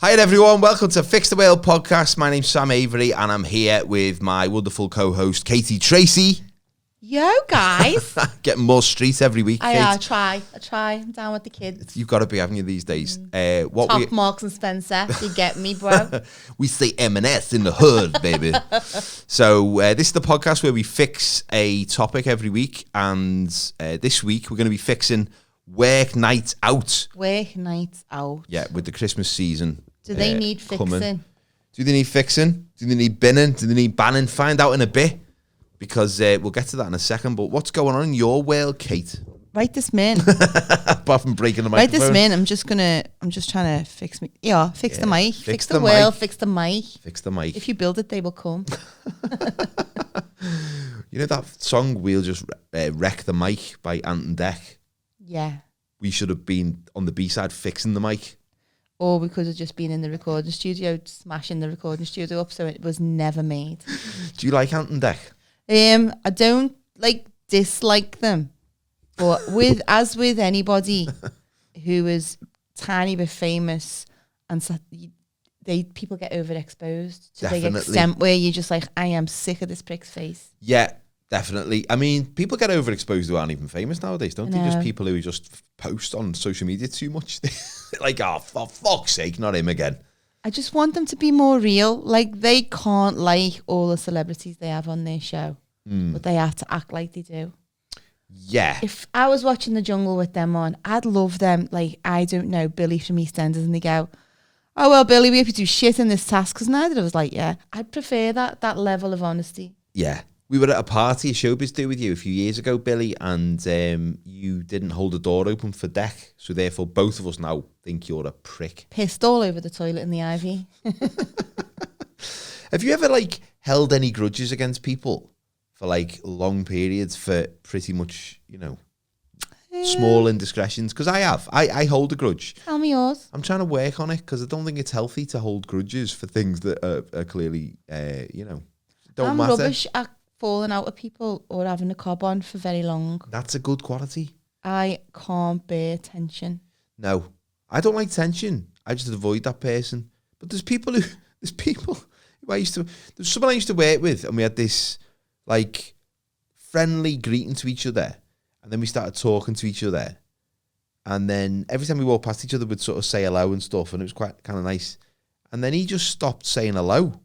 Hi everyone, welcome to Fix the Whale podcast. My name's Sam Avery and I'm here with my wonderful co-host Katie Tracy. Yo guys. Getting more streets every week, Kate. I try. I'm down with the kids. You've got to be, haven't you, these days? Top Marks and Spencer, you get me, bro. We say M&S in the hood, baby. So this is the podcast where we fix a topic every week, and this week we're going to be fixing work nights out. Work nights out. Yeah, with the Christmas season. Do they need fixing? Coming. Do they need fixing? Do they need binning? Do they need banning? Find out in a bit, because we'll get to that in a second. But what's going on in your world, Kate? Right this minute. Apart from breaking the microphone. Right this minute, I'm just trying to fix me. Yeah, fix the mic. Fix the wheel. Fix the mic. Fix the mic. If you build it, they will come. You know that song, We'll Just Wreck the Mic by Ant and Dec? Yeah. We should have been on the B-side fixing the mic. Or we could have just been in the recording studio, smashing the recording studio up so it was never made. Do you like Ant and Dec? I don't dislike them, but with anybody who is tiny bit famous, and so people get overexposed to the extent where you're just like, I am sick of this prick's face. Yeah, definitely. I mean, people get overexposed who aren't even famous nowadays, don't they? Just people who just post on social media too much. Like, oh, for fuck's sake, not him again. I just want them to be more real. Like, they can't like all the celebrities they have on their show, but they have to act like they do. Yeah. If I was watching The Jungle with them on, I'd love them. Like, I don't know, Billy from EastEnders, and they go, oh, well, Billy, we have to do shit in this task. Because neither of us like, yeah, I'd prefer that level of honesty. Yeah. We were at a party, a showbiz do with you a few years ago, Billy, and you didn't hold the door open for Dec, so therefore both of us now think you're a prick. Pissed all over the toilet in the ivy. Have you ever, held any grudges against people for, long periods for pretty much, small indiscretions? Because I have. I hold a grudge. Tell me yours. I'm trying to work on it because I don't think it's healthy to hold grudges for things that are clearly, don't matter. I'm rubbish at falling out with people or having a cob on for very long. That's a good quality. I can't bear tension. No, I don't like tension. I just avoid that person. But there's someone I used to work with, and we had this friendly greeting to each other, and then we started talking to each other, and then every time we walked past each other we'd sort of say hello and stuff, and it was quite kind of nice. And then he just stopped saying hello,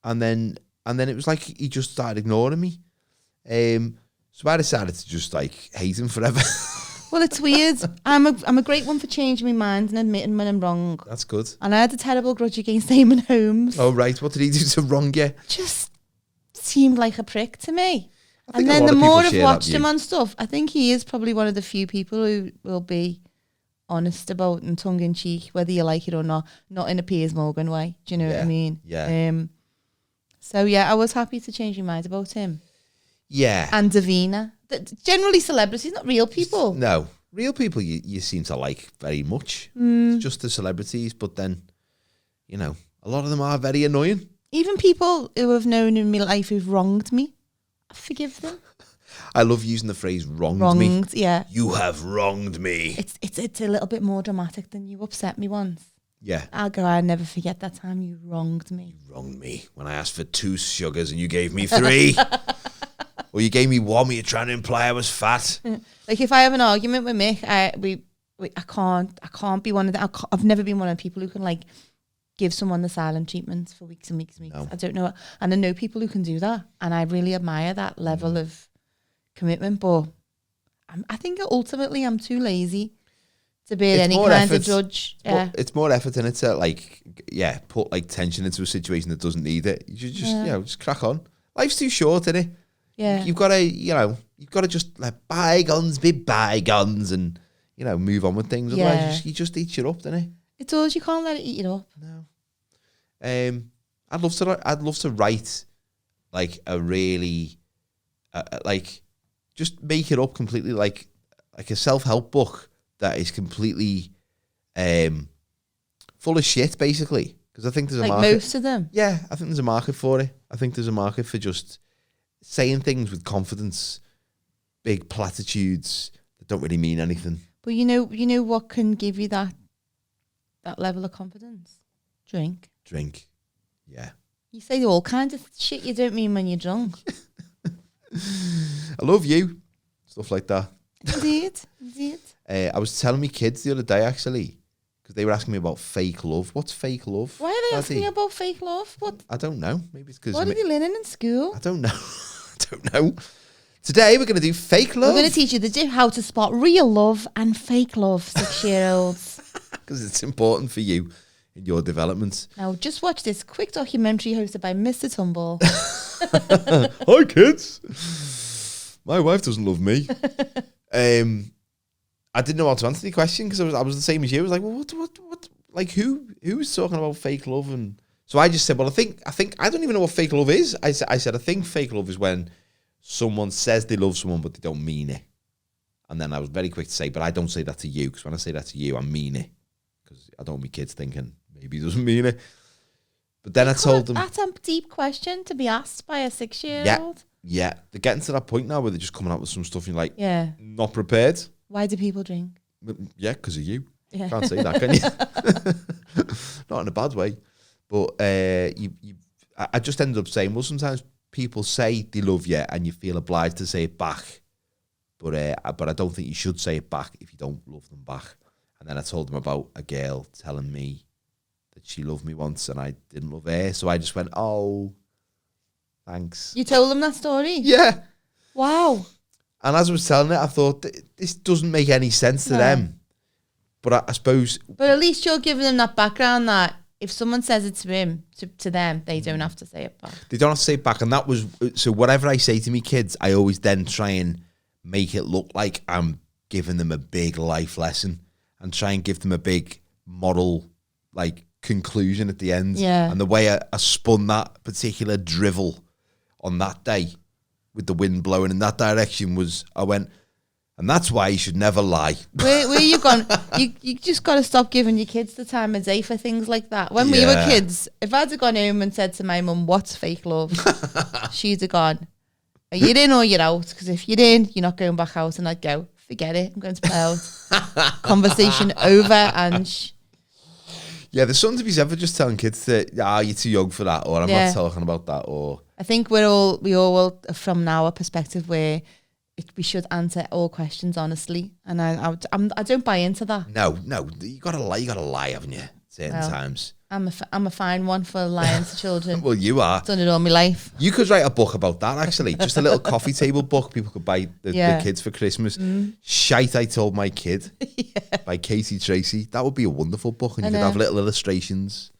and then it was like he just started ignoring me. So I decided to just hate him forever. Well, it's weird. I'm a great one for changing my mind and admitting when I'm wrong. That's good. And I had a terrible grudge against Eamon Holmes. Oh, right. What did he do to wrong you? Just seemed like a prick to me. And then the more I've watched him on stuff, I think he is probably one of the few people who will be honest about and tongue-in-cheek, whether you like it or not in a Piers Morgan way. Do you know what I mean? Yeah. So, yeah, I was happy to change my mind about him. Yeah. And Davina. Generally celebrities, not real people. No. Real people you seem to like very much. It's just the celebrities, but then, a lot of them are very annoying. Even people who have known in my life who've wronged me, I forgive them. I love using the phrase wronged me. Yeah. You have wronged me. It's a little bit more dramatic than you upset me once. Yeah. I'll never forget that time you wronged me. You wronged me when I asked for 2 sugars and you gave me 3. Or you gave me 1 when you're trying to imply I was fat. Like if I have an argument with Mick, I can't be one of the. I've never been one of the people who can give someone the silent treatment for weeks and weeks and weeks. No. I don't know, and I know people who can do that, and I really admire that level of commitment. But I think ultimately I'm too lazy to bear any kind of judge. Yeah. It's more effort in it to put tension into a situation that doesn't need it. You should just just crack on. Life's too short, isn't it? Yeah. You've got to just let bygones be bygones and move on with things. Yeah. Otherwise you just eat you up, doesn't it? It does. You can't let it eat you up. No. I'd love to write a really just make it up completely like a self-help book that is completely full of shit, basically. Because I think there's a market. Most of them. Yeah, I think there's a market for it. I think there's a market for just saying things with confidence, big platitudes that don't really mean anything. But you know what can give you that that level of confidence? Drink. Yeah. You say all kinds of shit you don't mean when you're drunk. I love you. Stuff like that. Indeed. I was telling my kids the other day, actually, because they were asking me about fake love. What's fake love? Why are they asking you about fake love? What? I don't know. Maybe it's because... What are you learning in school? I don't know. I don't know. Today, we're going to do fake love. We're going to teach you how to spot real love and fake love, 6-year-olds. Because it's important for you in your development. Now, just watch this quick documentary hosted by Mr. Tumble. Hi, kids. My wife doesn't love me. I didn't know how to answer the question because I was the same as you. I was like, well, what? Like, who's talking about fake love? And so I just said, well, I think I don't even know what fake love is. I said, I think fake love is when someone says they love someone but they don't mean it. And then I was very quick to say, but I don't say that to you, because when I say that to you, I mean it, because I don't want my kids thinking maybe he doesn't mean it. But then I told them, that's a deep question to be asked by a 6-year-old. Yeah, they're getting to that point now where they're just coming out with some stuff and you're like, yeah, not prepared. Why do people drink? Yeah, because of you. Yeah. Can't say that, can you? Not in a bad way. But I just ended up saying, well, sometimes people say they love you and you feel obliged to say it back. But I don't think you should say it back if you don't love them back. And then I told them about a girl telling me that she loved me once and I didn't love her. So I just went, oh, thanks. You told them that story? Yeah. Wow. And as I was telling it, I thought, this doesn't make any sense to them. But I suppose... But at least you're giving them that background that if someone says it to him, to them, they don't have to say it back. They don't have to say it back. And that was... So whatever I say to me kids, I always then try and make it look like I'm giving them a big life lesson and try and give them a big moral, like, conclusion at the end. Yeah. And the way I spun that particular drivel on that day with the wind blowing in that direction was, I went, and that's why you should never lie. Where you gone? You just got to stop giving your kids the time of day for things like that. When we were kids, if I'd have gone home and said to my mum, what's fake love? She'd have gone, are you in or you're out? Because if you're in, you're not going back out. And I'd go, forget it, I'm going to play out. Conversation over. And yeah, there's something to be said for just telling kids that, you're too young for that, or I'm not talking about that, or... I think we all will, from now, a perspective where we should answer all questions honestly, and I don't buy into that. No, you gotta lie, haven't you? Certain times. I'm a fine one for lying to children. Well, you are. Done it all my life. You could write a book about that, actually. Just a little coffee table book people could buy the kids for Christmas. Shite I Told My Kid by Katie Tracy. That would be a wonderful book, and you could have little illustrations.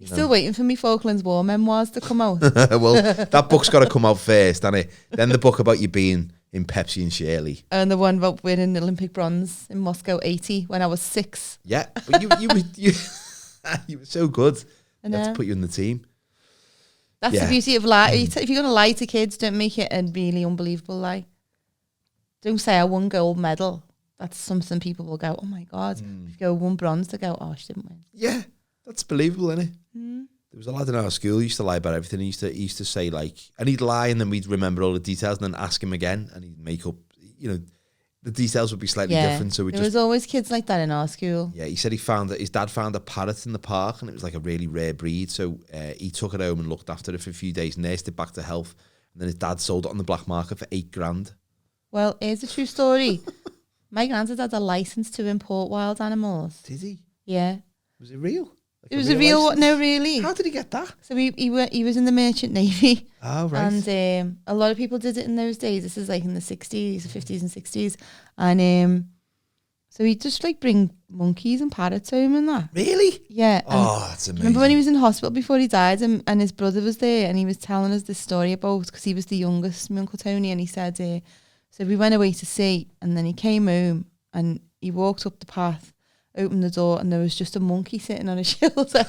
Still waiting for me Falklands War memoirs to come out. Well, that book's got to come out first, hasn't it? Then the book about you being in Pepsi and Shirley. And the one about winning Olympic bronze in Moscow 80 when I was 6. Yeah, but you were so good. Let's put you in the team. That's the beauty of lie. If you're going to lie to kids, don't make it a really unbelievable lie. Don't say I won gold medal. That's something people will go, oh my God. If you go won bronze, they go, oh, she didn't win. Yeah, that's believable, isn't it? There was a lad in our school who used to lie about everything. He used to say, like, and he'd lie and then we'd remember all the details and then ask him again and he'd make up, the details would be slightly different. So there was always kids like that in our school. Yeah, he said his dad found a parrot in the park and it was like a really rare breed. So he took it home and looked after it for a few days, nursed it back to health. And then his dad sold it on the black market for $8,000. Well, here's a true story. My granddad had a license to import wild animals. Did he? Yeah. Was it real? It was a real one. No, really. How did he get that? So he was in the Merchant Navy. Oh, right. And a lot of people did it in those days. This is like in the 60s, 50s and 60s. And so he'd just like bring monkeys and parrots home and that. Really? Yeah. Oh, that's amazing. Remember when he was in hospital before he died and his brother was there and he was telling us this story about, because he was the youngest, my Uncle Tony, and he said, so we went away to sea and then he came home and he walked up the path, opened the door, and there was just a monkey sitting on his shoulder.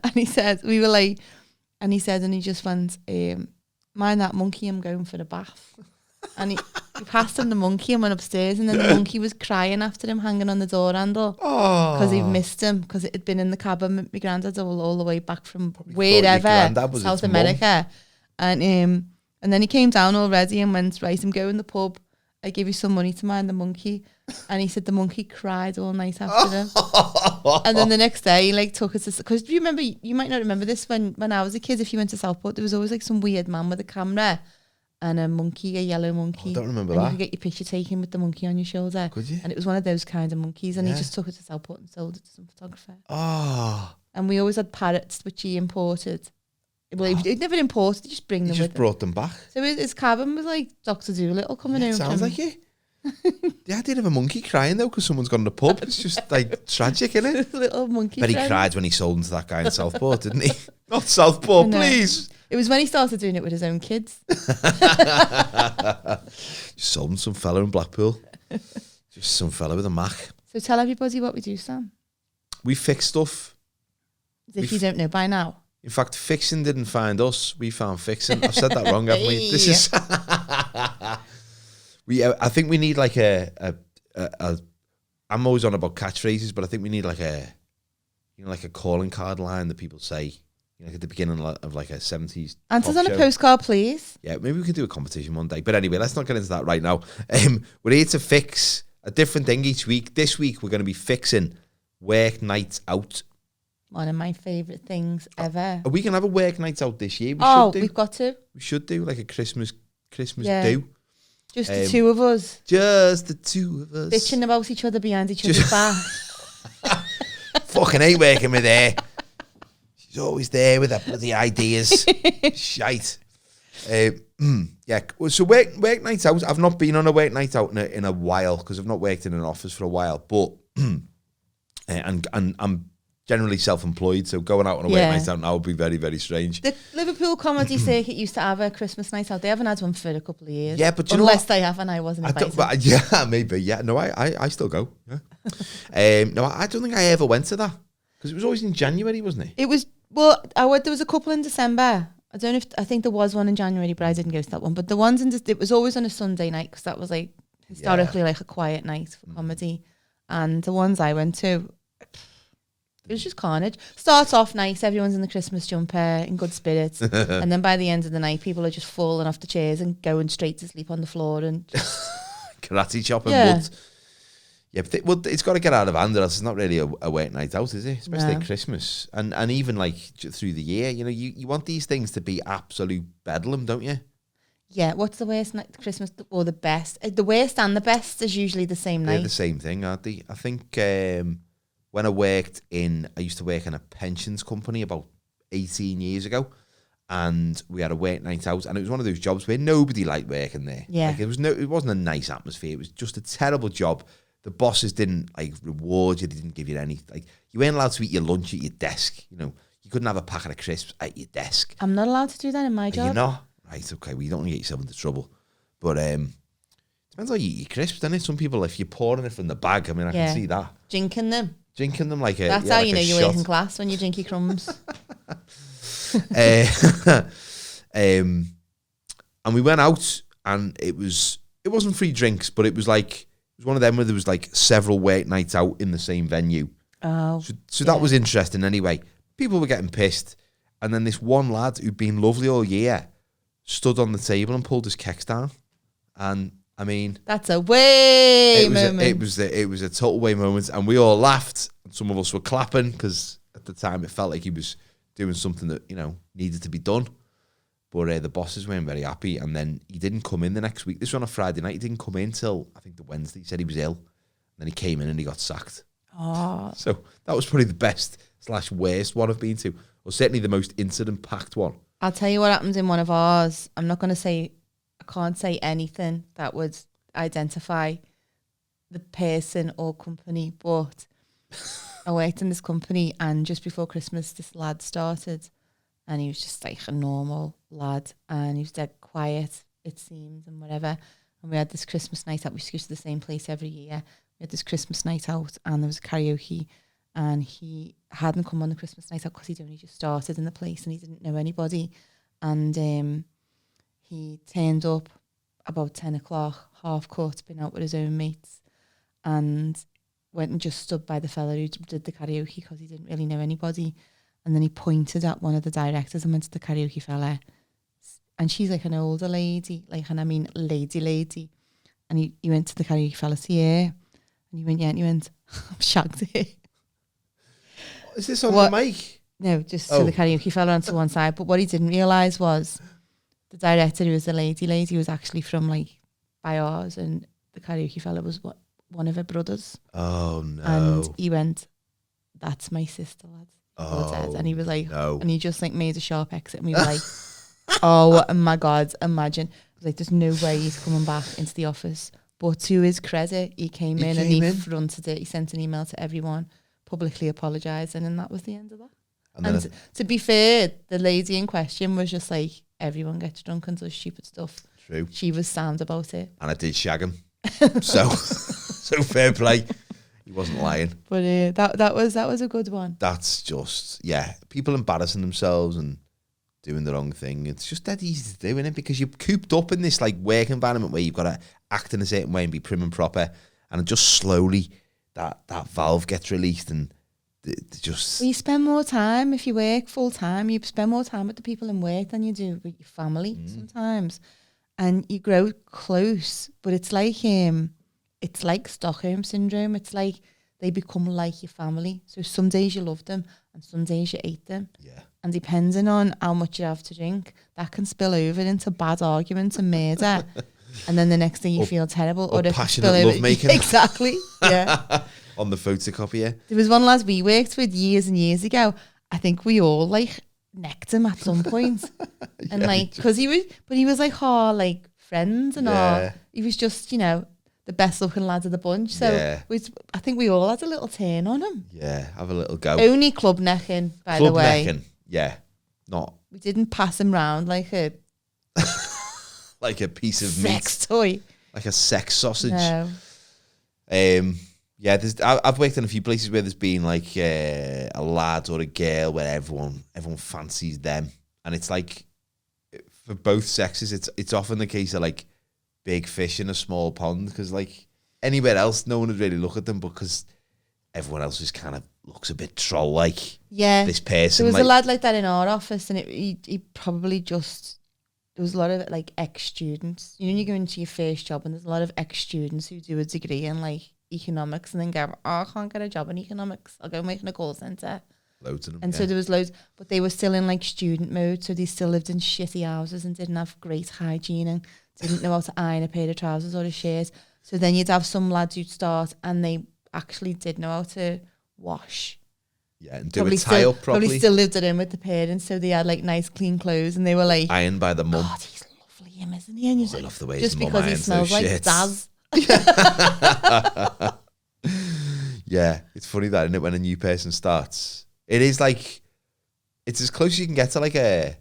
And he said, and he just went, mind that monkey, I'm going for the bath. And he passed him the monkey and went upstairs, and then the monkey was crying after him, hanging on the door handle. Because he missed him, because it had been in the cabin with my granddad all the way back from wherever, South America. And then he came down already and went, right, I'm going to the pub. I gave you some money to mind the monkey. And he said the monkey cried all night after him. And then the next day, he like took us to, because do you remember, you might not remember this, when I was a kid, if you went to Southport, there was always like some weird man with a camera and a monkey, a yellow monkey. I don't remember and that. You could get your picture taken with the monkey on your shoulder. Could you? And it was one of those kind of monkeys. And Yeah. he just took it to Southport and sold it to some photographer. Oh. And we always had parrots, which he imported. Well, he'd never imported, he just bring He them just with brought them back. him. So his cabin was like Dr. Dolittle coming Yeah, home. it sounds like it. The idea of a monkey crying though because someone's gone to the pub, it's just like tragic, isn't it? Little monkey. But he friend. cried when he sold them to that guy in Southport, didn't he? Not Southport, No. please. It was when he started doing it with his own kids. Just sold them some fella in Blackpool. Just some fella with a Mac. So tell everybody what we do, Sam. We fix stuff. As if you don't know by now. In fact, fixing didn't find us. We found fixing. I've said that wrong, haven't we? This is. I think we need like a. I'm always on about catchphrases, but I think we need like a calling card line that people say, like at the beginning of like a 70s. Answers pop on a show. postcard, please. Yeah, maybe we could do a competition one day. But anyway, let's not get into that right now. We're here to fix a different thing each week. This week we're going to be fixing work nights out. One of my favourite things ever. Are we going to have a work nights out this year? We've got to. We should do like a Christmas Yeah. do. Just the two of us. Just the two of us. Bitching about each other behind each other's back. Fucking hate working with her. She's always there with her bloody ideas. Shite. Yeah. So work nights out. I've not been on a work night out in a while because I've not worked in an office for a while. But and I'm generally self-employed, so going out on a work night out now would be very, very strange. The Liverpool comedy circuit used to have a Christmas night out. They haven't had one for a couple of years. Yeah, but unless they have, and I wasn't invited. Yeah, maybe. Yeah, no, I still go. Yeah. No, I don't think I ever went to that because it was always in January, wasn't it? It was. Well, there was a couple in December. I don't know I think there was one in January, but I didn't go to that one. But the ones it was always on a Sunday night because that was like historically like a quiet night for comedy. And the ones I went to, it was just carnage. Starts off nice, everyone's in the Christmas jumper, in good spirits. And then by the end of the night, people are just falling off the chairs and going straight to sleep on the floor. And karate chopping wood. Yeah, but it's got to get out of hand, or else it's not really a work night out, is it? Especially at Christmas. And even like through the year, you want these things to be absolute bedlam, don't you? Yeah, what's the worst night? Christmas or the best? The worst and the best is usually the same night. They're the same thing, aren't they? I think when I used to work in a pensions company about 18 years ago, and we had a work night out, and it was one of those jobs where nobody liked working there. Yeah. Like it wasn't a nice atmosphere. It was just a terrible job. The bosses didn't like reward you. They didn't give you any, like, you weren't allowed to eat your lunch at your desk. You couldn't have a packet of crisps at your desk. I'm not allowed to do that in my job. You're not? Right, okay. Well, you don't want to get yourself into trouble. But depends how you eat your crisps, doesn't it? Some people, if you're pouring it from the bag, I mean, I can see that. Drinking them. Drinking them like a That's how like you know you're shot. working class, when you drink your crumbs. And we went out, and it wasn't free drinks, but it was one of them where there was like several work nights out in the same venue. Oh, So that was interesting anyway. People were getting pissed, and then this one lad who'd been lovely all year stood on the table and pulled his kecks down. And I mean, that's a way moment. It was a total way moment, and we all laughed. And some of us were clapping because at the time it felt like he was doing something that needed to be done. But the bosses weren't very happy, and then he didn't come in the next week. This was on a Friday night. He didn't come in till I think the Wednesday. He said he was ill, and then he came in and he got sacked. Oh, So that was probably the best/worst one I've been to, or certainly the most incident-packed one. I'll tell you what happens in one of ours. I'm not going to say, I can't say anything that would identify the person or company, but I worked in this company, and just before Christmas, this lad started, and he was just like a normal lad, and he was dead quiet, it seemed, and whatever. And we had this Christmas night out. We used to go to the same place every year. We had this Christmas night out, and there was a karaoke, and he hadn't come on the Christmas night out because he'd only just started in the place and he didn't know anybody. And he turned up about 10 o'clock, half cut, been out with his own mates, and went and just stood by the fella who did the karaoke because he didn't really know anybody. And then he pointed at one of the directors and went to the karaoke fella. And she's like an older lady, and I mean lady. And he went to the karaoke fella, yeah. And he went, yeah. And he went, I'm shagged here. Is this on the mic? No, just so the karaoke fella onto one side. But what he didn't realise was the director, who was the lady was actually from like by ours, and the karaoke fella was one of her brothers. Oh no. And he went, that's my sister, lad. Oh, and he was like, no. And he just like made a sharp exit, and we were like, oh my God, imagine. I was like, there's no way he's coming back into the office. But to his credit, he came in and he fronted it. He sent an email to everyone, publicly apologising, and that was the end of that. And to be fair, the lady in question was just like, everyone gets drunk and does stupid stuff. True. She was sound about it. And I did shag him. so fair play. He wasn't lying. But that was a good one. That's just, people embarrassing themselves and doing the wrong thing. It's just that easy to do, isn't it? Because you're cooped up in this like work environment where you've got to act in a certain way and be prim and proper. And just slowly that valve gets released and just... Well, you spend more time, if you work full time, you spend more time with the people in work than you do with your family sometimes. And you grow close, but it's like Stockholm syndrome. It's like they become like your family. So some days you love them and some days you hate them. Yeah. And depending on how much you have to drink, that can spill over into bad arguments and murder. And then the next day you feel terrible. Or passionate lovemaking. Exactly. Yeah. On the photocopier. There was one lad we worked with years and years ago. I think we all like necked him at some point. And like, because he was like, like friends and all. He was just, the best looking lad of the bunch. So I think we all had a little turn on him. Yeah, have a little go. Only club necking, by the way. Club necking, yeah. Not. We didn't pass him round like a... like a piece of sex toy. Like a sex sausage. No. I've worked in a few places where there's been like a lad or a girl where everyone fancies them, and it's like for both sexes, it's often the case of like big fish in a small pond, because like anywhere else, no one would really look at them because everyone else just kind of looks a bit troll like. Yeah, this person. There was a lad like that in our office, and he probably just. There was a lot of like ex-students. When you go into your first job, and there's a lot of ex-students who do a degree in like economics and then go, I can't get a job in economics. I'll go make in a call centre. Loads of them. And so there was loads, but they were still in like student mode. So they still lived in shitty houses and didn't have great hygiene and didn't know how to iron a pair of trousers or a shirt. So then you'd have some lads who'd start and they actually did know how to wash. Yeah, and do a tie up properly. Probably still lived it in with the parents, so they had like nice clean clothes and they were like... Ironed by the mum. God, he's lovely, him, isn't he? And I love the way just his mum because he smells like shirts. Daz. Yeah, it's funny that, isn't it, when a new person starts. It is like... It's as close as you can get to like a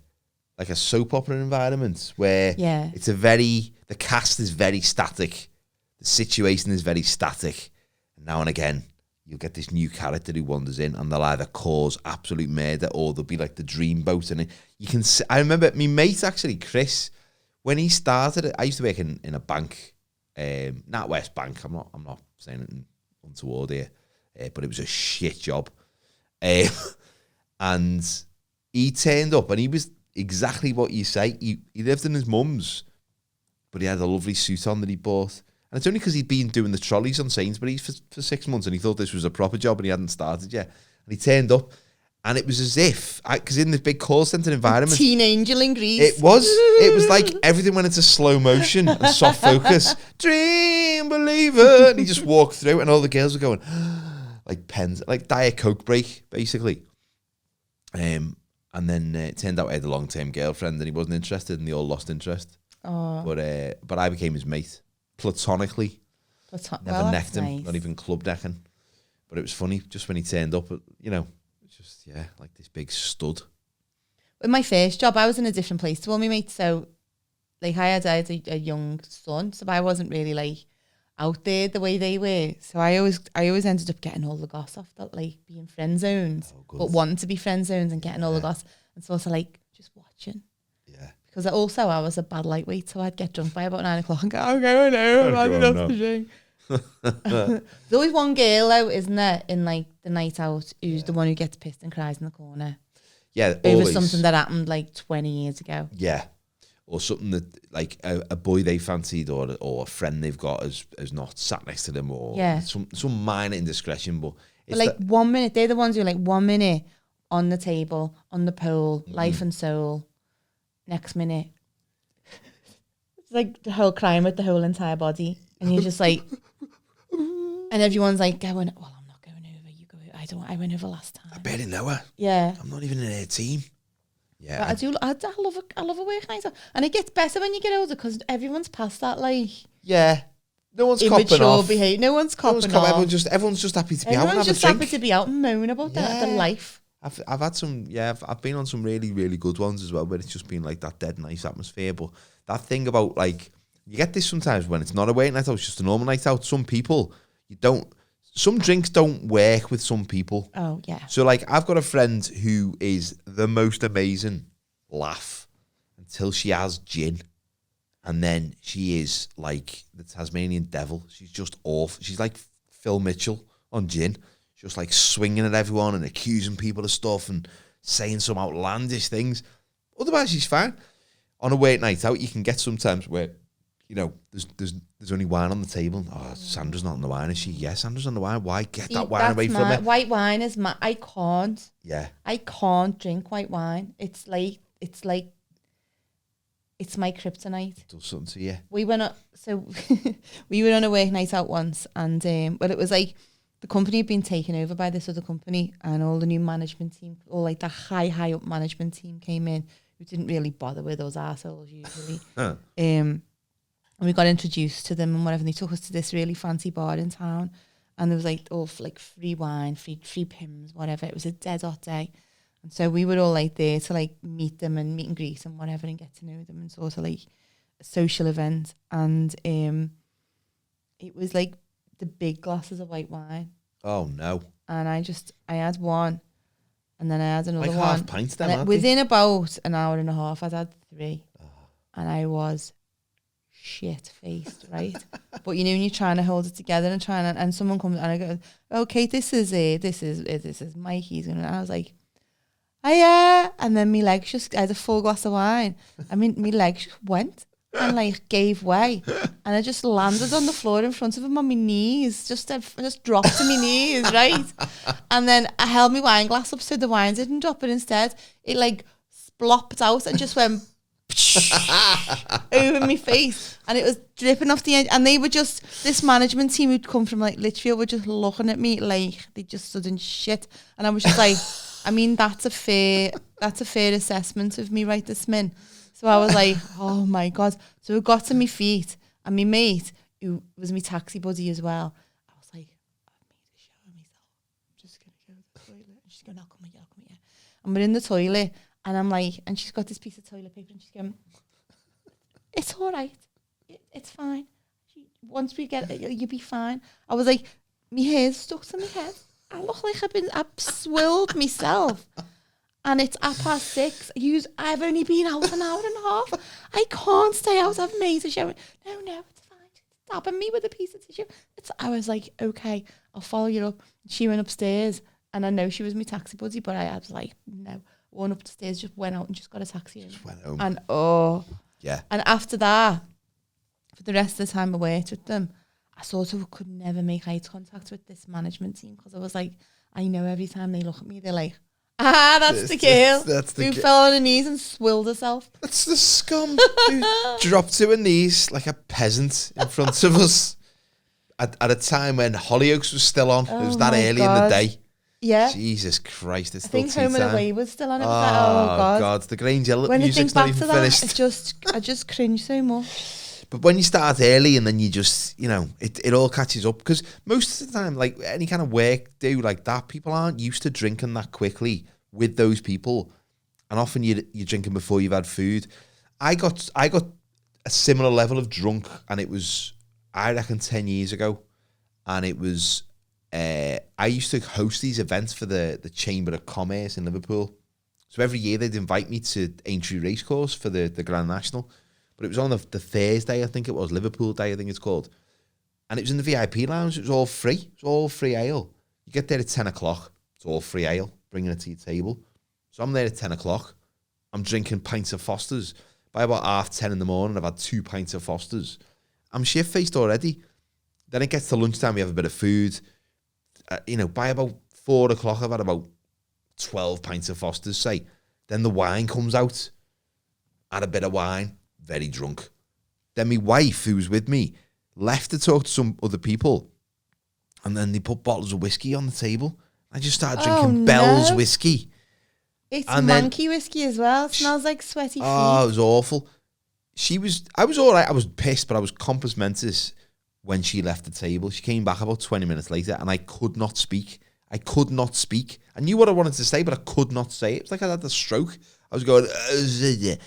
soap opera environment where it's the cast is very static. The situation is very static. And now and again... You'll get this new character who wanders in and they'll either cause absolute murder or they'll be like the dreamboat. And you can see, I remember my mate, actually, Chris, when he started, I used to work in a bank, NatWest Bank. I'm not saying it untoward here, but it was a shit job. And he turned up and he was exactly what you say. He lived in his mum's, but he had a lovely suit on that he bought. And it's only because he'd been doing the trolleys on Sainsbury's for 6 months and he thought this was a proper job and he hadn't started yet. And he turned up and it was as if, because in this big call centre environment... Teen angel in Greece. It was like everything went into slow motion and soft focus. Dream believer. And he just walked through and all the girls were going, like pens, like Diet Coke break, basically. And then it turned out I had a long-term girlfriend and he wasn't interested and they all lost interest. Oh. But I became his mate. Platonically. Never necked him, nice. Not even club necking. But it was funny, just when he turned up, it's just, like this big stud. In my first job, I was in a different place to all my mates. So, like, I had a young son, so I wasn't really, like, out there the way they were. So I always ended up getting all the goss off that, like, being friend zoned, but wanting to be friend zoned and getting all the goss. And so I was like, just watching. Yeah. Because also I was a bad lightweight, so I'd get drunk by about 9 o'clock and go, okay, no, I'm had enough to drink. There's always one girl though, isn't there, in like the night out who's the one who gets pissed and cries in the corner. Yeah, over something that happened like 20 years ago. Yeah. or something that like a boy they fancied or a friend they've got has not sat next to them, or some minor indiscretion. But it's like 1 minute, they're the ones who are like 1 minute on the table, on the pole, life and soul. Next minute, it's like the whole crying with the whole entire body, and you're just like, and everyone's like going, well, I'm not going over. You go. I went over last time. I barely know her. Yeah, I'm not even in her team. Yeah, but I love a work night out, and it gets better when you get older because everyone's past that like no one's copping off. Behavior. No one's copping off. Everyone's just happy to be out. Everyone's just happy to be out and moan about the life. I've had some, I've been on some really, really good ones as well, where it's just been like that dead nice atmosphere. But that thing about like, you get this sometimes when it's not a work night out, it's just a normal night out. Some people, some drinks don't work with some people. Oh, yeah. So like, I've got a friend who is the most amazing laugh until she has gin. And then she is like the Tasmanian devil. She's just awful. She's like Phil Mitchell on gin. Just like swinging at everyone and accusing people of stuff and saying some outlandish things. Otherwise, she's fine. On a wait night out, you can get sometimes where, there's only wine on the table. Oh, Sandra's not on the wine, is she? Yes, Sandra's on the wine. Why? Get that wine away from me. White wine is I can't. Yeah. I can't drink white wine. It's my kryptonite. It does something to you. We went we were on a work night out once, and but it was like, the company had been taken over by this other company, and all the new management team, all like the high up management team came in, who didn't really bother with those assholes usually. And we got introduced to them and whatever, and they took us to this really fancy bar in town, and there was like free wine, free pims, whatever. It was a dead hot day. And so we were all like there to like meet them and meet and greet and whatever and get to know them, and sort of like a social event. And it was like the big glasses of white wine. Oh no. And I had one, and then I had another like one. Half pints then, aren't within about an hour and a half, I'd had 3. And I was shit-faced, right? But when you're trying to hold it together and someone comes and I go, okay, this is Mikey's. And I was like, oh yeah. And then I had a full glass of wine. I mean, my legs just went and like gave way, and I just landed on the floor in front of him on my knees, just dropped to my knees, right? And then I held my wine glass up so the wine didn't drop, but instead it like splopped out and just went over my face, and it was dripping off the end. And they were just, this management team who'd come from like Litchfield were just looking at me like they just stood in shit, and I was just like, I mean, that's a fair assessment of me right this minute. So I was like, oh my God. So I got to my feet, and my mate, who was my taxi buddy as well, I was like, I've made a show of myself. I'm just going to go to the toilet. And she's going, I'll come with you. And we're in the toilet, and I'm like, and she's got this piece of toilet paper, and she's going, it's all right. It's fine. Once we get it, you'll be fine. I was like, my hair's stuck to my head. I look like I've swilled myself. And it's 6:30. I've only been out an hour and a half. I can't stay out. I've made a show. No, it's fine. She's stabbing me with a piece of tissue. I was like, okay, I'll follow you up. She went upstairs, and I know she was my taxi buddy, but I was like, no. Went up the stairs, just went out and just got a taxi. Just went home. And yeah. And after that, for the rest of the time I worked with them, I sort of could never make eye contact with this management team, because I was like, I know every time they look at me, they're like, that's the girl who fell on her knees and swilled herself. That's the scum who dropped to her knees like a peasant in front of us at a time when Hollyoaks was still on. It was that early in the day. Yeah. Jesus Christ, it's I still think Home and Away was still on. It was oh God, the Grange when music's not even finished. I just cringe so much. But when you start early and then you just, it all catches up. Because most of the time, like any kind of work do like that, people aren't used to drinking that quickly with those people. And often you're drinking before you've had food. I got a similar level of drunk, and it was, I reckon, 10 years ago. And it was, I used to host these events for the Chamber of Commerce in Liverpool. So every year they'd invite me to Aintree Racecourse for the Grand National. But it was on the Thursday, I think it was, Liverpool Day, I think it's called. And it was in the VIP lounge. It was all free. It was all free ale. You get there at 10 o'clock. It's all free ale, bringing it to your table. So I'm there at 10 o'clock. I'm drinking pints of Foster's. By about 10:30 in the morning, I've had 2 pints of Foster's. I'm shit-faced already. Then it gets to lunchtime, we have a bit of food. By about 4 o'clock, I've had about 12 pints of Foster's, say. Then the wine comes out. Had a bit of wine, very drunk. Then my wife, who was with me, left to talk to some other people. And then they put bottles of whiskey on the table. I just started drinking Bell's whiskey. It's monkey whiskey as well. It smells like sweaty feet. Oh, it was awful. I was all right. I was pissed, but I was compos mentis when she left the table. She came back about 20 minutes later, and I could not speak. I knew what I wanted to say, but I could not say it. It was like I had a stroke. I was going... That's the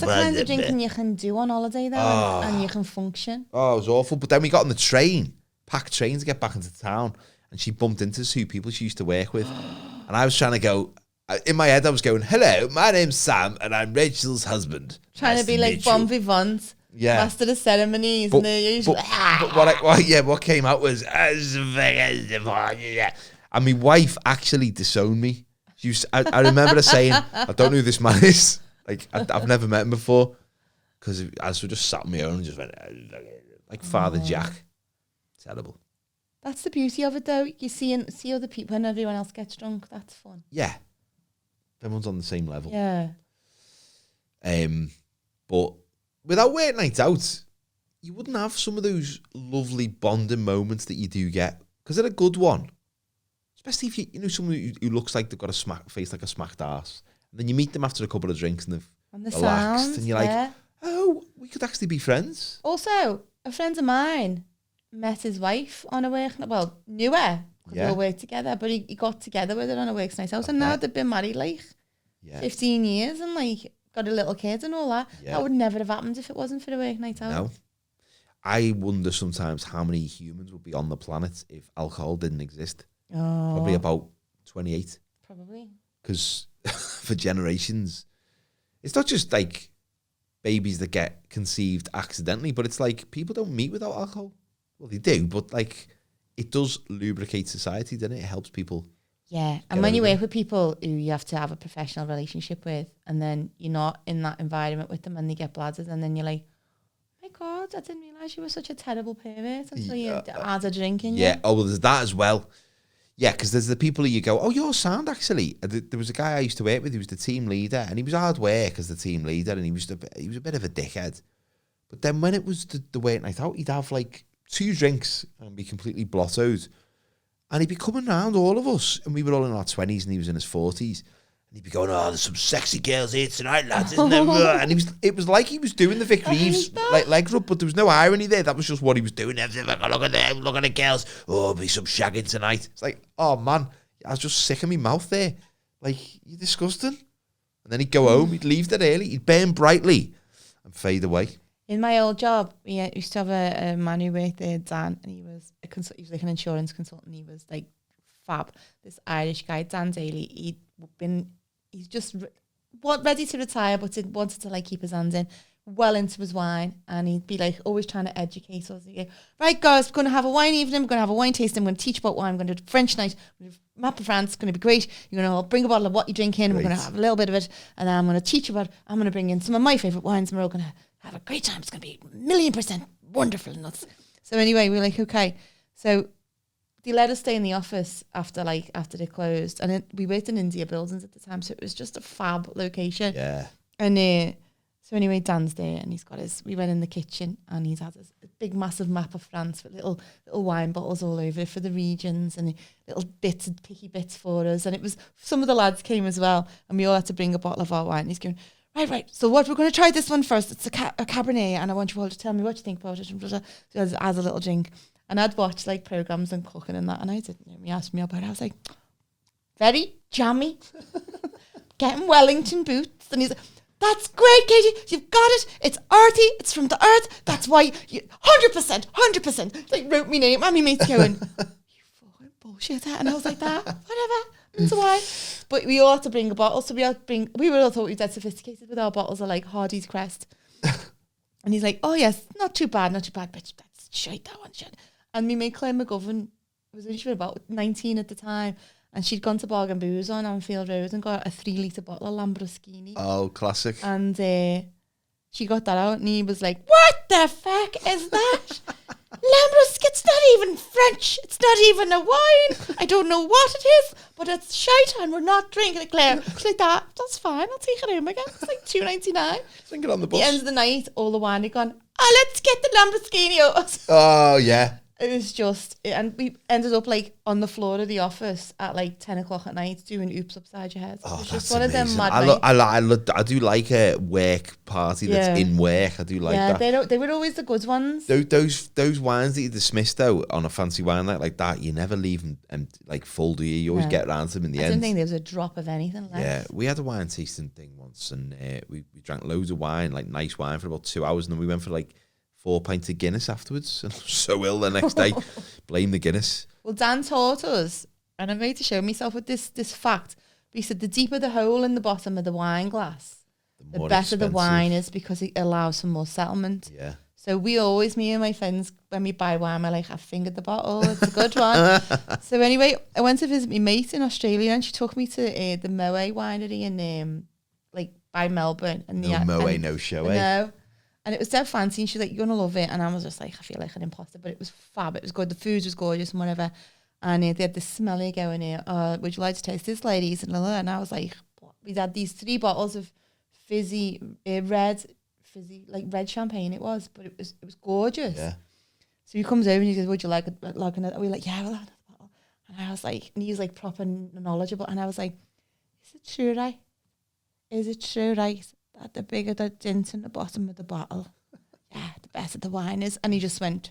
kind of drinking you can do on holiday, though, and you can function. Oh, it was awful. But then we got on the train, packed train to get back into town, and she bumped into 2 people she used to work with. And I was trying to go... In my head, I was going, hello, my name's Sam, and I'm Rachel's husband. Trying to be like bon vivant. Yeah. Master of ceremonies. And they're usually... what came out was... And my wife actually disowned me. I remember her saying, I don't know who this man is. Like, I've never met him before. Because I just sat on my own and just went... Like Father Jack. Terrible. That's the beauty of it, though. You see other people and everyone else gets drunk. That's fun. Yeah. Everyone's on the same level. Yeah. But without work nights out, you wouldn't have some of those lovely bonding moments that you do get. Because they're a good one. Especially if you know someone who looks like they've got a face like a smacked arse. And then you meet them after a couple of drinks and they've relaxed. Sounds, and you're like, oh, we could actually be friends. Also, a friend of mine met his wife on a work night. Well, knew her. Because they all worked together. But he got together with her on a work night out. And now they've been married 15 years and got a little kid and all that. Yeah. That would never have happened if it wasn't for the work night out. No. I wonder sometimes how many humans would be on the planet if alcohol didn't exist. Oh. Probably about 28. Probably. Because for generations, it's not just like babies that get conceived accidentally, but it's like people don't meet without alcohol. Well, they do, but it does lubricate society, doesn't it? It helps people. Yeah, and when you work with people who you have to have a professional relationship with, and then you're not in that environment with them and they get bladders, and then you're like, oh my God, I didn't realise you were such a terrible pervert until you had a drink in you. Yeah, well, there's that as well. Yeah, because there's the people who you go, oh, you're sound, actually. There was a guy I used to work with, he was the team leader, and he was hard work as the team leader, and he was a bit of a dickhead. But then when it was the work night out, he'd have 2 drinks and be completely blottoed. And he'd be coming round all of us. And we were all in our 20s and he was in his 40s. And he'd be going, oh, there's some sexy girls here tonight, lads, isn't there? And it was like he was doing the Vic Reeves leg rub, but there was no irony there. That was just what he was doing. Everything like, look at them, look at the girls. Oh, there'll be some shagging tonight. It's like, oh, man, I was just sick of my mouth there. You're disgusting. And then he'd go home, he'd leave that early, he'd burn brightly and fade away. In my old job, we used to have a man who worked there, Dan, and he was like an insurance consultant. He was fab. This Irish guy, Dan Daly, he's just ready to retire, but wanted to keep his hands in, well into his wine, and he'd be always trying to educate us. He'd go, right, guys, we're going to have a wine evening, we're going to have a wine tasting, I'm going to teach about wine, I'm going to do French night, map of France, it's going to be great. You're going to bring a bottle of what you drink in, we're going to have a little bit of it, and then I'm going to teach you I'm going to bring in some of my favourite wines, and we're all going to have a great time. It's going to be 1,000,000% wonderful nuts. So anyway, we were okay. So they let us stay in the office after they closed, and we worked in India buildings at the time, so it was just a fab location. Yeah. And so anyway, Dan's there, and we went in the kitchen, and he's had this big, massive map of France with little wine bottles all over it for the regions, and little picky bits for us. And it was, some of the lads came as well, and we all had to bring a bottle of our wine. And he's going, right. So what we're going to try this one first. It's a Cabernet, and I want you all to tell me what you think about it. So as a little drink, and I'd watch programs and cooking and that, and I didn't know. He asked me about it. I was like, very jammy, getting Wellington boots, and he's like, that's great, Katie. You've got it. It's earthy. It's from the earth. That's why you 100%. Wrote me name, and my mate's going, you fucking bullshit, and I was like that. Whatever. That's why. But we all had to bring a bottle. So we all thought we were dead sophisticated with our bottles of Hardy's Crest. And he's like, oh yes, not too bad, bitch. That's shite, that one shit. And me mate Claire McGovern was only about 19 at the time. And she'd gone to Bargain Booze on Anfield Road and got a 3-litre bottle of Lambruscini. Oh, classic. And she got that out and he was like, what the fuck is that? Lambrusco, it's not even French. It's not even a wine. I don't know what it is, but it's shite and we're not drinking it, Claire. She's like, that's fine. I'll take it home again. It's like $2.99. Think it on the bus. The end of the night, all the wine had gone, oh, let's get the Lambruscini out. Oh, yeah. It was just, and we ended up like on the floor of the office at like 10 o'clock at night doing oops upside your head. Oh, it was that's just one amazing. of them mad nights. I do like a work party that's in work. I do like that. They were always the good ones. Those wines that you dismissed though on a fancy wine night like that, you never leave them like full, do you? You always get around to them in the end. I didn't think there was a drop of anything left. Yeah, we had a wine tasting thing once and we drank loads of wine, like nice wine for about 2 hours, and then we went for like 4 pints of Guinness afterwards, and I was so ill the next day. Blame the Guinness. Well, Dan taught us, and I made to show myself with this fact. But he said the deeper the hole in the bottom of the wine glass, the better expensive. The wine is because it allows for more settlement. Yeah. So we always, me and my friends, when we buy wine, we're like, I've fingered the bottle. It's a good one. So anyway, I went to visit my mate in Australia, and she took me to the Moe winery in like by Melbourne. And no show, eh? No. And it was so fancy, and she's like, you're going to love it. And I was just like, I feel like an imposter, but it was fab. It was good. The food was gorgeous and whatever. And they had this smelly going here. Would you like to taste this, ladies? And I was like, we had these 3 bottles of fizzy, red champagne it was, but it was gorgeous. Yeah. So he comes over and he says, would you like another? We're like, yeah, we'll have another bottle. And I was like, and he's like proper knowledgeable. And I was like, is it true, right? Is it true, right? That the bigger the dent in the bottom of the bottle, the better the wine is. And he just went,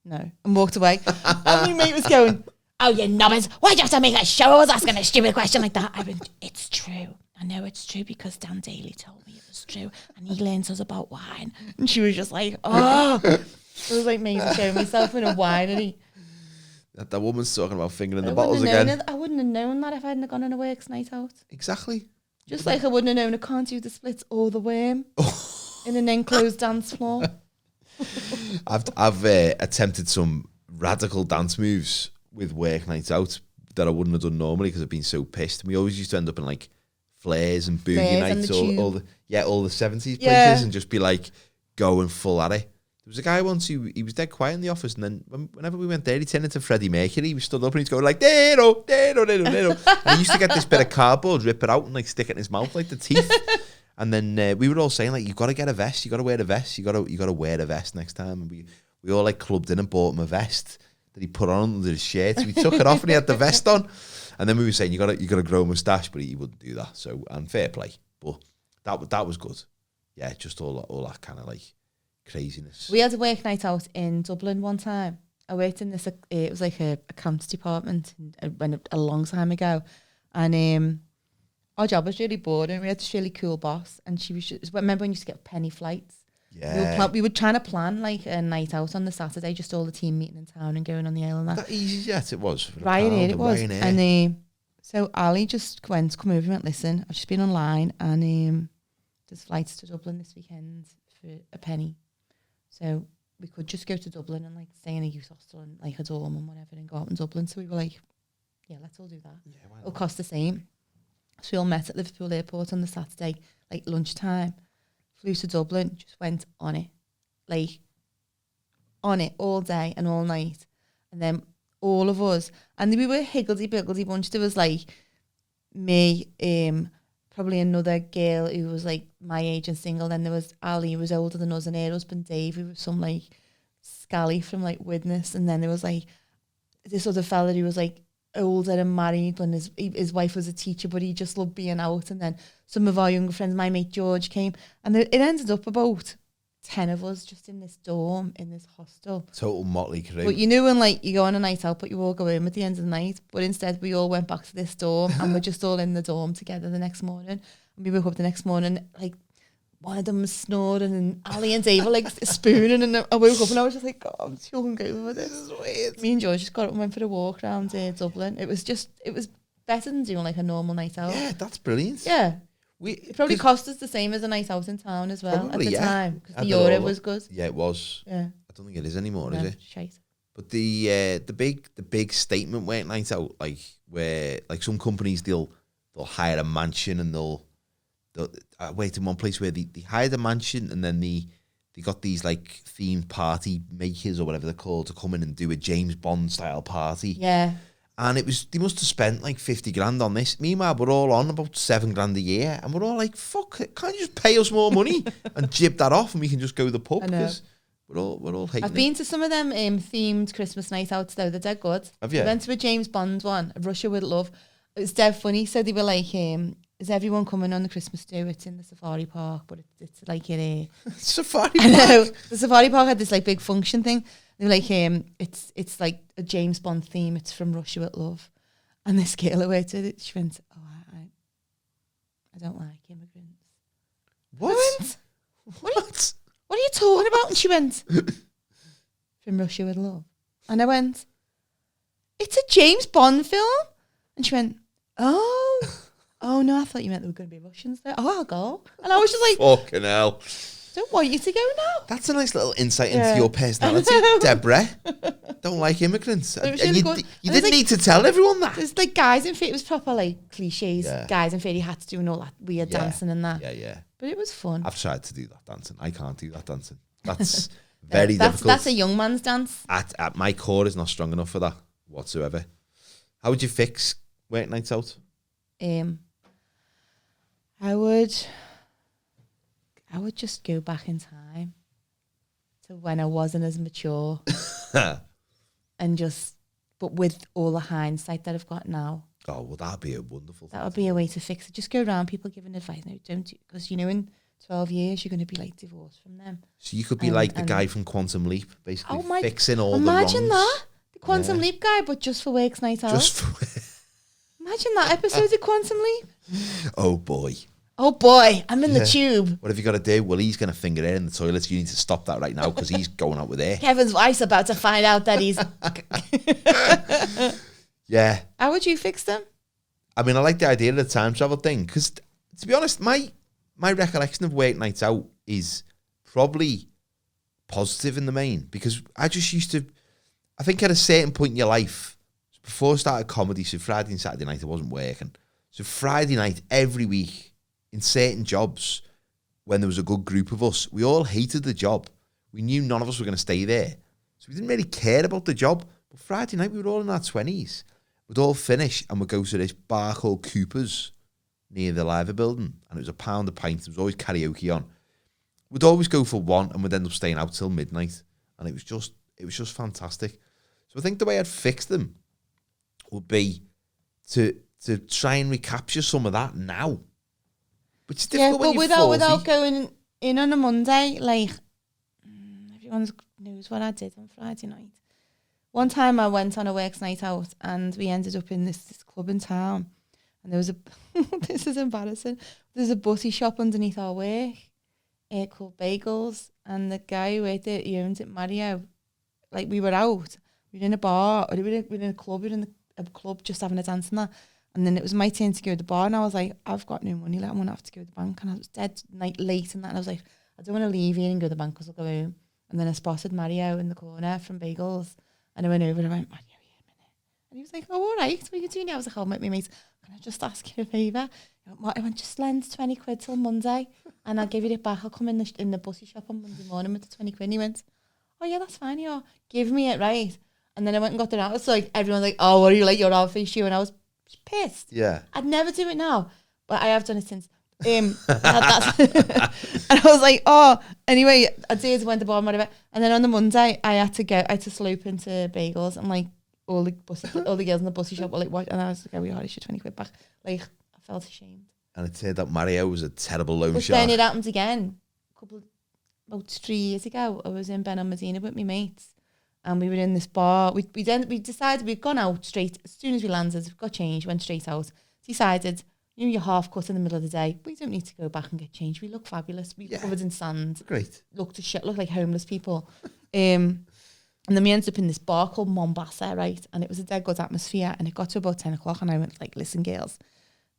no, and walked away. And my mate was going, oh, you knobbers, why'd you have to make a show? I was asking a stupid question like that. I went, it's true. I know it's true because Dan Daly told me it was true. And he learns us about wine. And she was just like, oh. It was like me showing myself in a winery. That woman's talking about fingering the bottles again. I wouldn't have known that if I hadn't gone on a works night out. Exactly. Just like I wouldn't have known I can't do the splits or the worm in an enclosed dance floor. I've attempted some radical dance moves with work nights out that I wouldn't have done normally because I've been so pissed. We always used to end up in like flares and boogie nights, all the 70s places, and just be like going full at it. There was a guy once who he was dead quiet in the office, and then whenever we went there, he turned into Freddie Mercury. He stood up and he's going like, "Dero, dero, dero, dero." And he used to get this bit of cardboard, rip it out, and like stick it in his mouth like the teeth. And then we were all saying like, "You got to get a vest. You got to wear a vest. You got to wear a vest next time." And we all like clubbed in and bought him a vest that he put on under his shirt. So he took it off and he had the vest on. And then we were saying, "You got to grow a moustache," but he wouldn't do that. So and fair play, but that was good. Yeah, just all that kind of like craziness. We had a work night out in Dublin one time. I worked in this, it was like a accounts department a long time ago. And our job was really boring. We had this really cool boss, and she was just, remember when you used to get penny flights? Yeah. We were trying to plan like a night out on the Saturday, just all the team meeting in town and going on the island. That easy yet it was. Ryanair it was. Ryanair. And so Ali just come over and went, listen, I've just been online and there's flights to Dublin this weekend for a penny. So we could just go to Dublin and like stay in a youth hostel and like a dorm and whatever and go out in Dublin. So we were like, yeah, let's all do that. Yeah, it'll cost the same. So we all met at Liverpool Airport on the Saturday, like lunchtime, flew to Dublin, just went on it all day and all night. And then all of us, and we were a higgledy-piggledy bunch. There was like me, probably another girl who was like my age and single. Then there was Ali, who was older than us, and her husband Dave, who was some like scally from like Widnes. And then there was like this other fella who was like older and married, and his wife was a teacher, but he just loved being out. And then some of our younger friends, my mate George, came, and it ended up about 10 of us just in this dorm, in this hostel. Total motley crew. But you knew when like you go on a night out, but you all go home at the end of the night. But instead we all went back to this dorm and we're just all in the dorm together the next morning. And we woke up the next morning, like one of them was snoring and Ali and Dave were like spooning, and I woke up and I was just like, God, I'm too hungover for this. This is weird. Me and George just got up and went for a walk around Dublin. It was better than doing like a normal night out. Yeah, that's brilliant. Yeah. It probably cost us the same as a night out in town as well, probably, at the time, because the euro was good. Yeah, it was. Yeah. I don't think it is anymore, is it? Shite. But the big statement work night out, like where like some companies they'll hire a mansion and they'll I worked in one place where they hired a mansion and then they got these like themed party makers or whatever they're called to come in and do a James Bond style party. Yeah. And they must have spent like 50 grand on this. Meanwhile, we're all on about 7 grand a year. And we're all like, fuck it, can't you just pay us more money and jib that off and we can just go to the pub? Because we're all hating I've been to some of them themed Christmas night outs though. They're dead good. Have you? I went to a James Bond one, Russia with Love. It was dead funny. So they were like, is everyone coming on the Christmas do? It's in the safari park, but it's like in a... Safari I know. park? The safari park had this like big function thing. They were like, it's like a James Bond theme. It's from Russia with Love. And this girl who worked with it, she went, I don't like immigrants. What? I went, what are you talking about? And she went, from Russia with Love. And I went, it's a James Bond film. And she went, oh no, I thought you meant there were going to be Russians there. Oh, I'll go. And I was just like, fucking hell. Don't want you to go now. That's a nice little insight into your personality, Deborah. Don't like immigrants. And really you didn't need to tell everyone that. There's like guys in it was proper like cliches. Yeah. Guys in fairy hats doing all that weird dancing and that. Yeah. But it was fun. I've tried to do that dancing. I can't do that dancing. That's very difficult. That's a young man's dance. At my core is not strong enough for that whatsoever. How would you fix work nights out? I would just go back in time to when I wasn't as mature and but with all the hindsight that I've got now. Oh, well, that'd be a wonderful thing. That would be a way to fix it. Just go around people giving advice. No, don't, because in 12 years you're going to be like divorced from them. So you could be like the guy from Quantum Leap, basically fixing all the wrongs. Imagine that. The Quantum Leap guy, but just for work's night out. Imagine that episode of Quantum Leap. Oh boy, I'm in the tube. What have you got to do? Well, he's going to finger her in the toilet. You need to stop that right now because he's going out with her. Kevin's wife's about to find out that he's... Yeah. How would you fix them? I mean, I like the idea of the time travel thing because, to be honest, my recollection of work nights out is probably positive in the main because I just used to... I think at a certain point in your life, before I started comedy, so Friday and Saturday night I wasn't working. So Friday night, every week, in certain jobs, when there was a good group of us, we all hated the job. We knew none of us were going to stay there. So we didn't really care about the job. But Friday night, we were all in our 20s. We'd all finish and we'd go to this bar called Cooper's near the Liver building. And it was £1 a pint. There was always karaoke on. We'd always go for one and we'd end up staying out till midnight. And it was just fantastic. So I think the way I'd fix them would be to try and recapture some of that now. Which is difficult when you're 40. Without going in on a Monday, like, everyone knows what I did on Friday night. One time I went on a works night out and we ended up in this club in town. And there was this is embarrassing, there's a butty shop underneath our work called Bagels. And the guy who worked it, he owns it, Mario, like we were out. We were in a bar, or we were in a club, we were in a club just having a dance and that. And then it was my turn to go to the bar, and I was like, I've got no money, like, I'm going to have to go to the bank. And I was dead late and that, and I was like, I don't want to leave here and go to the bank because I'll go home. And then I spotted Mario in the corner from Bagels, and I went over and I went, Mario, here a minute. And he was like, oh, all right, what are you doing? I was like, oh, my mate, can I just ask you a favour? I went, just lend 20 quid till Monday, and I'll give you it back. I'll come in the butty shop on Monday morning with the 20 quid. And he went, oh, yeah, that's fine, yeah, give me it, right? And then I went and got it out. So like everyone's like, oh, what are you like, your outfit shoe? And I was pissed. Yeah. I'd never do it now, but I have done it since. And I was like, oh, anyway, I did, went to the bar and whatever. And then on the Monday, I had to slope into Bagels, and like all the girls in the butty shop were like, what? And I was like, oh, we already should 20 quid back. Like, I felt ashamed. And it turned out Mario was a terrible loan But shark. then it happened again. About 3 years ago, I was in Ben and Medina with my mates. And we were in this bar. We decided we'd gone out straight. As soon as we landed, got changed, went straight out. Decided, you're half cut in the middle of the day. We don't need to go back and get changed. We look fabulous. We were covered in sand. Great. Looked like homeless people. And then we ended up in this bar called Mombasa, right? And it was a dead good atmosphere. And it got to about 10 o'clock and I went like, listen, girls,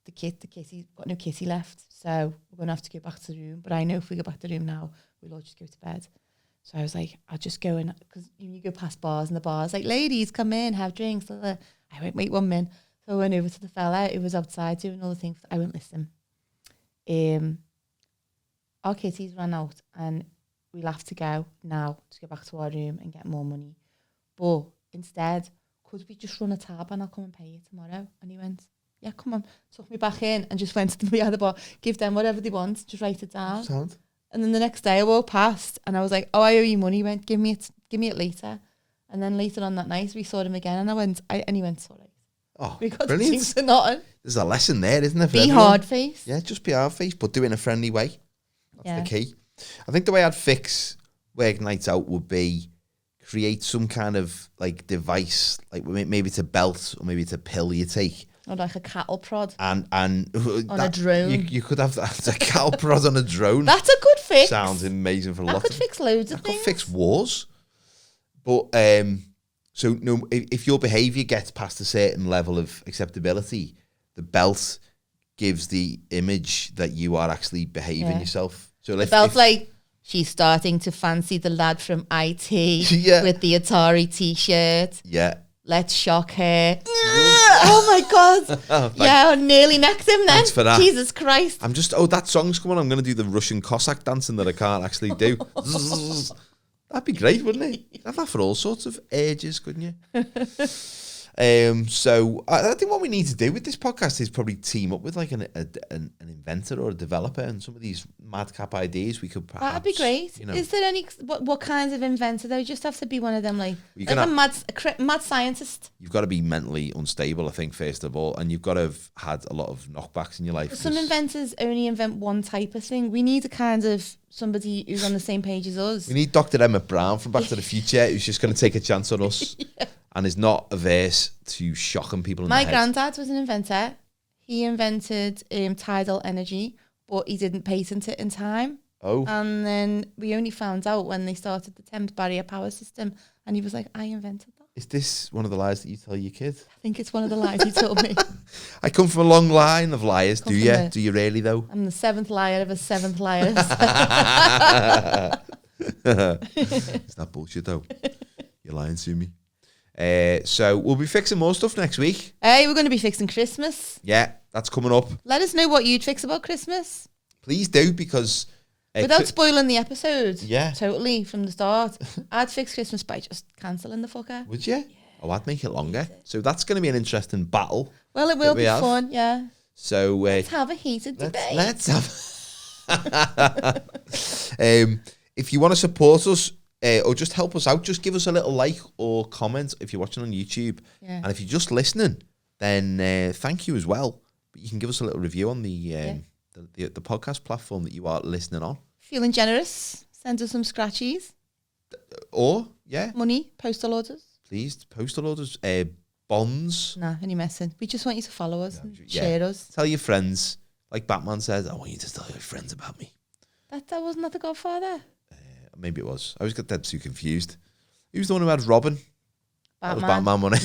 the kitty, got no kitty left. So we're going to have to go back to the room. But I know if we go back to the room now, we'll all just go to bed. So I was like, I'll just go in, because you go past bars and the bar's like, ladies, come in, have drinks. I went, wait 1 minute. So I went over to the fella who was outside doing all the things. I went, listen, our kitties ran out and we'll have to go now to go back to our room and get more money. But instead, could we just run a tab and I'll come and pay you tomorrow? And he went, yeah, come on. Took me back in and just went to the other bar, give them whatever they want, just write it down. Sound. And then the next day I walked past and I was like, oh, I owe you money. He went, give me it later. And then later on that night, we saw him again and he went, sorry. Oh, We got brilliant. drinks for nothing. There's a lesson there, isn't there? For Be everyone? hard face. Yeah, just be hard face, but do it in a friendly way. That's Yeah. the key. I think the way I'd fix work nights out would be create some kind of like device, like maybe it's a belt or maybe it's a pill you take. Or like a cattle prod. And On a drone. You could have that. A cattle prod on a drone. That's a good fix. Sounds amazing for That lots could of fix loads of That could things. fix wars. But so no, if your behaviour gets past a certain level of acceptability, the belt gives the image that you are actually behaving yourself. So The belt's like, she's starting to fancy the lad from IT Yeah. with the Atari t-shirt. yeah. Let's shock her. Oh my God. Yeah, I nearly necked him then. Thanks for that. Jesus Christ. I'm just, that song's coming on. I'm going to do the Russian Cossack dancing that I can't actually do. That'd be great, wouldn't it? You'd have that for all sorts of ages, couldn't you? So I think what we need to do with this podcast is probably team up with like an inventor or a developer, and some of these madcap ideas we could perhaps. That'd be great. You know, Is there any, what kinds of inventor though? You just have to be one of them like You're a mad scientist. you've got to be mentally unstable, I think, first of all, and you've got to have had a lot of knockbacks in your life. Some inventors only invent one type of thing. We need a kind of somebody who's on the same page as us. We need Dr. Emmett Brown from Back to the Future, who's just going to take a chance on us. And is not averse to shocking people in My the head. granddad was an inventor. He invented tidal energy, but he didn't patent it in time. Oh. And then we only found out when they started the Thames barrier power system. And he was like, I invented that. Is this one of the lies that you tell your kid? I think it's one of the lies he told me. I come from a long line of liars. Come Do from you? a- Do you really, though? I'm the seventh liar of a seventh liar. It's not bullshit, though. You're lying to me. So we'll be fixing more stuff next week. Hey, we're going to be fixing Christmas. Yeah, that's coming up. Let us know what you'd fix about Christmas. Please do, because... Without spoiling the episode. Yeah. Totally, from the start. I'd fix Christmas by just cancelling the fucker. Would you? Yeah. Oh, I'd make it longer. So that's going to be an interesting battle. Well, it will we be have. fun, yeah. So... Let's have a heated debate. Let's have... if you want to support us, or just help us out, just give us a little like or comment if you're watching on YouTube. Yeah. And if you're just listening, then thank you as well. But you can give us a little review on the podcast platform that you are listening on. Feeling generous? Send us some scratchies. Or, yeah, Money, postal orders. please, postal orders, bonds. Nah, only messing. We just want you to follow us and yeah. share us. Tell your friends. Like Batman says, I want you to tell your friends about me. That wasn't that the Godfather? Maybe it was. I was got dead too confused. Who's the one who had Robin? That was Batman, wasn't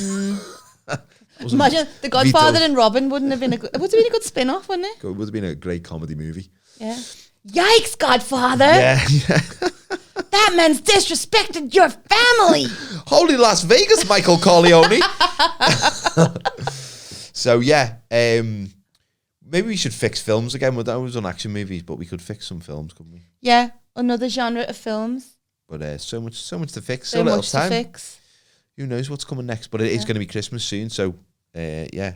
it? Imagine the Godfather and Robin wouldn't have been a good, it would have been a good spin-off, wouldn't it? It would have been a great comedy movie. Yeah. Yikes, Godfather! Yeah. That man's disrespected your family! Holy Las Vegas, Michael Corleone. So, yeah. Maybe we should fix films again. We're always on action movies, but we could fix some films, couldn't we? Yeah, another genre of films. But so much to fix. So So little much time. to fix. Who knows what's coming next? But it is going to be Christmas soon. So, yeah.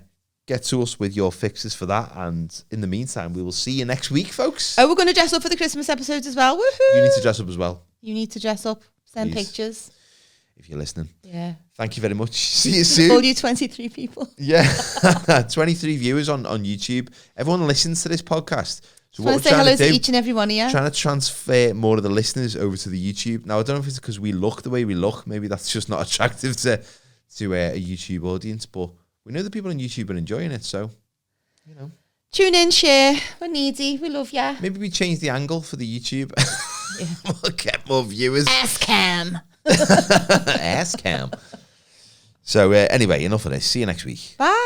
Get to us with your fixes for that. And in the meantime, we will see you next week, folks. Oh, we're going to dress up for the Christmas episodes as well. Woohoo! You need to dress up as well, You need to dress up. Send Please. pictures. if you're listening. Yeah. Thank you very much. See you soon. All you 23 people. Yeah. 23 viewers on YouTube. Everyone listens to this podcast. So I what want we're to say trying hello to to do, each and every one of you. trying to transfer more of the listeners over to the YouTube. Now, I don't know if it's because we look the way we look. Maybe that's just not attractive to a YouTube audience. But we know the people on YouTube are enjoying it. So, you know. Tune in, share. We're needy. We love ya. Maybe we change the angle for the YouTube. Yeah. We'll get more viewers. Ass cam. Ass cam. So, anyway, enough of this. See you next week. Bye.